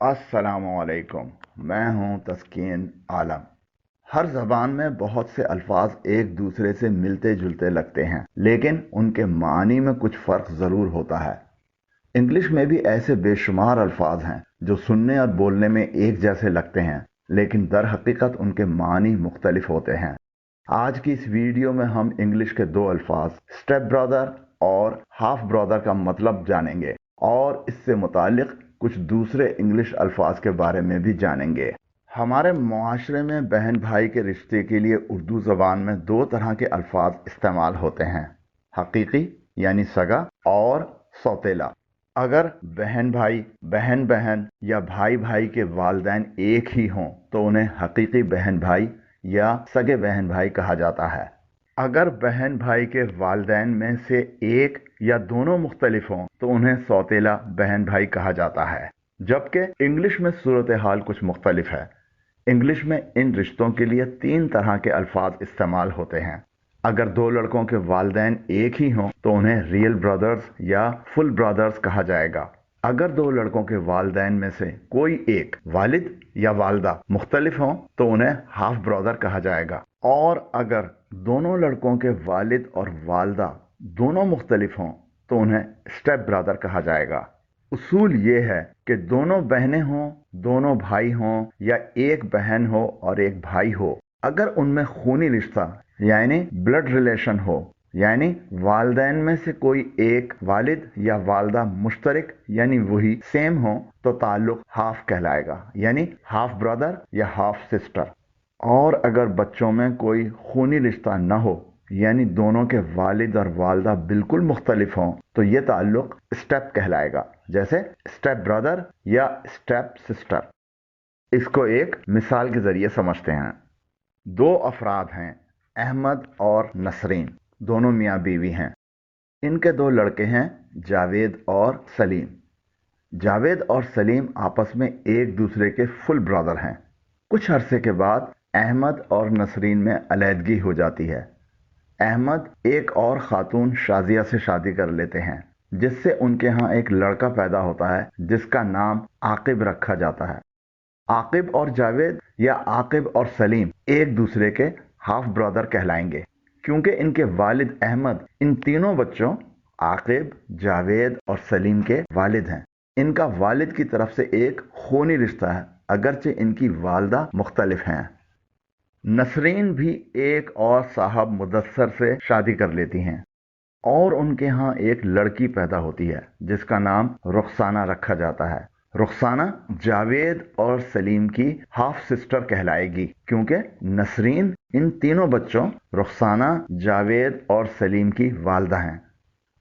अस्सलामुअलैकुम। मैं हूं तस्कीन आलम। हर ज़बान में बहुत से अल्फाज एक दूसरे से मिलते जुलते लगते हैं, लेकिन उनके मानी में कुछ फ़र्क ज़रूर होता है। इंग्लिश में भी ऐसे बेशुमार अल्फाज हैं जो सुनने और बोलने में एक जैसे लगते हैं, लेकिन दर हकीकत उनके मानी मुख्तलिफ होते हैं। आज की इस वीडियो में हम इंग्लिश के दो अल्फाज स्टेप ब्रदर और हाफ ब्रदर का मतलब जानेंगे और इससे मुतालिक कुछ दूसरे इंग्लिश अल्फाज के बारे में भी जानेंगे। हमारे मुआशरे में बहन भाई के रिश्ते के लिए उर्दू ज़बान में दो तरह के अल्फाज इस्तेमाल होते हैं, हकीकी यानी सगा और सौतेला। अगर बहन भाई, बहन बहन या भाई भाई के वालिदैन एक ही हों तो उन्हें हकीकी बहन भाई या सगे बहन भाई कहा जाता है। अगर बहन भाई के वालिदैन में से एक या दोनों मुख्तलिफ हों तो उन्हें सौतेला बहन भाई कहा जाता है। जबकि इंग्लिश में सूरत हाल कुछ मुख्तलिफ है। इंग्लिश में इन रिश्तों के लिए तीन तरह के अल्फाज इस्तेमाल होते हैं। अगर दो लड़कों के वालिदैन एक ही हों तो उन्हें रियल ब्रदर्स या फुल ब्रदर्स कहा जाएगा। अगर दो लड़कों के वालिदैन में से कोई एक वालिद या वालदा मुख्तलिफ हों तो उन्हें हाफ ब्रदर कहा जाएगा। और अगर दोनों लड़कों के वालिद और वालदा दोनों मुख्तलिफ हों तो उन्हें स्टेप ब्रदर कहा जाएगा। उसूल ये है कि दोनों बहनें हों, दोनों भाई हों या एक बहन हो और एक भाई हो, अगर उनमें खूनी रिश्ता यानी ब्लड रिलेशन हो, यानी वालिदैन में से कोई एक वालिद या वालदा मुश्तरक यानी वही सेम हो, तो ताल्लुक हाफ कहलाएगा, यानी हाफ ब्रदर या हाफ सिस्टर। और अगर बच्चों में कोई खूनी रिश्ता न हो, यानी दोनों के वालिद और वालदा बिल्कुल मुख्तलिफ हों, तो ये ताल्लुक स्टेप कहलाएगा, जैसे स्टेप ब्रदर या स्टेप सिस्टर। इसको एक मिसाल के जरिए समझते हैं। दो अफराद हैं, अहमद और नसरीन, दोनों मियाँ बीवी हैं। इनके दो लड़के हैं, जावेद और सलीम। जावेद और सलीम आपस में एक दूसरे के फुल ब्रदर हैं। कुछ अरसे के बाद अहमद और नसरीन में अलहदगी हो जाती है। अहमद एक और खातून शाजिया से शादी कर लेते हैं, जिससे उनके यहाँ एक लड़का पैदा होता है जिसका नाम आकिब रखा जाता है। आकिब और जावेद या आकिब और सलीम एक दूसरे के हाफ ब्रदर कहलाएंगे, क्योंकि इनके वालिद अहमद इन तीनों बच्चों आकिब, जावेद और सलीम के वालिद हैं। इनका वालिद की तरफ से एक खूनी रिश्ता है, अगरचे इनकी वालदा मुख्तलिफ हैं। नसरीन भी एक और साहब मुदस्सर से शादी कर लेती हैं और उनके यहाँ एक लड़की पैदा होती है जिसका नाम रुखसाना रखा जाता है। रुखसाना जावेद और सलीम की हाफ सिस्टर कहलाएगी, क्योंकि नसरीन इन तीनों बच्चों रुखसाना, जावेद और सलीम की वालदा हैं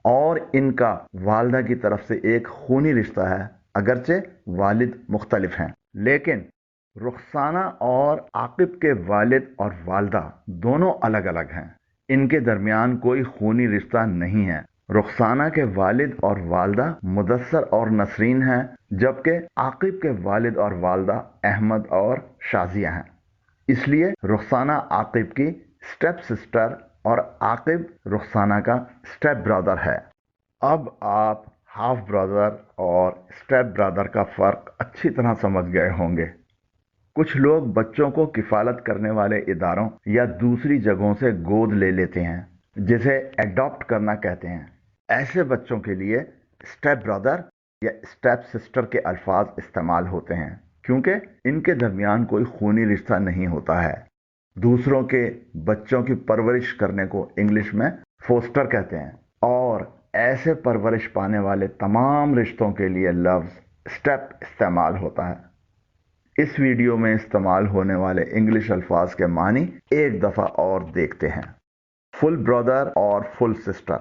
और इनका वालदा की तरफ से एक खूनी रिश्ता है, अगरचे वालिद मुख्तलिफ हैं। लेकिन रुखसाना और आकिब के वालिद और वालदा दोनों अलग अलग हैं। इनके दरमियान कोई खूनी रिश्ता नहीं है। रुखसाना के वालिद और वालदा मुदस्सर और नसरीन हैं, जबकि आकिब के वालिद और वालदा अहमद और शाजिया हैं। इसलिए रुखसाना आकिब की स्टेप सिस्टर और आकिब रुखसाना का स्टेप ब्रदर है। अब आप हाफ ब्रदर और स्टेप ब्रदर का फ़र्क अच्छी तरह समझ गए होंगे। कुछ लोग बच्चों को किफ़ालत करने वाले इदारों या दूसरी जगहों से गोद ले लेते हैं, जिसे एडॉप्ट करना कहते हैं। ऐसे बच्चों के लिए स्टेप ब्रदर या स्टेप सिस्टर के अल्फाज इस्तेमाल होते हैं, क्योंकि इनके दरमियान कोई खूनी रिश्ता नहीं होता है। दूसरों के बच्चों की परवरिश करने को इंग्लिश में फोस्टर कहते हैं और ऐसे परवरिश पाने वाले तमाम रिश्तों के लिए लफ्ज़ स्टेप इस्तेमाल होता है। इस वीडियो में इस्तेमाल होने वाले इंग्लिश अल्फाज के मानी एक दफ़ा और देखते हैं। फुल ब्रदर और फुल सिस्टर,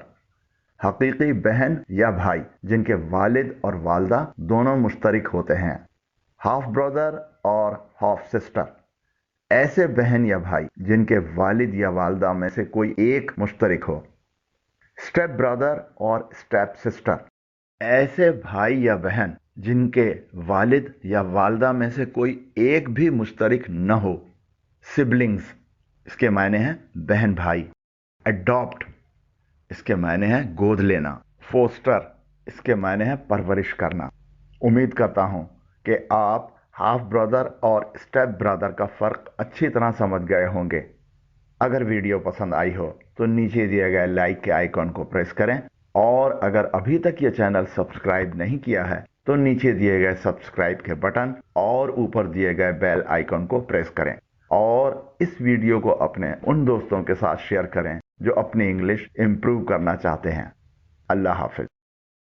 हकीकी बहन या भाई जिनके वालिद और वालदा दोनों मुश्तरक होते हैं। हाफ ब्रदर और हाफ सिस्टर, ऐसे बहन या भाई जिनके वालिद या वालदा में से कोई एक मुश्तरक हो। स्टेप ब्रदर और स्टेप सिस्टर, ऐसे भाई या बहन जिनके वालिद या वालदा में से कोई एक भी मुश्तरक न हो। सिबलिंग्स, इसके मायने हैं बहन भाई। अडॉप्ट, इसके मायने हैं गोद लेना। फोस्टर, इसके मायने हैं परवरिश करना। उम्मीद करता हूं کہ آپ ہاف برادر اور اسٹیپ برادر کا فرق اچھی طرح سمجھ گئے ہوں گے۔ اگر ویڈیو پسند آئی ہو تو نیچے دیے گئے لائک کے آئیکن کو پریس کریں، اور اگر ابھی تک یہ چینل سبسکرائب نہیں کیا ہے تو نیچے دیے گئے سبسکرائب کے بٹن اور اوپر دیے گئے بیل آئیکن کو پریس کریں، اور اس ویڈیو کو اپنے ان دوستوں کے ساتھ شیئر کریں جو اپنی انگلش امپروو کرنا چاہتے ہیں۔ اللہ حافظ۔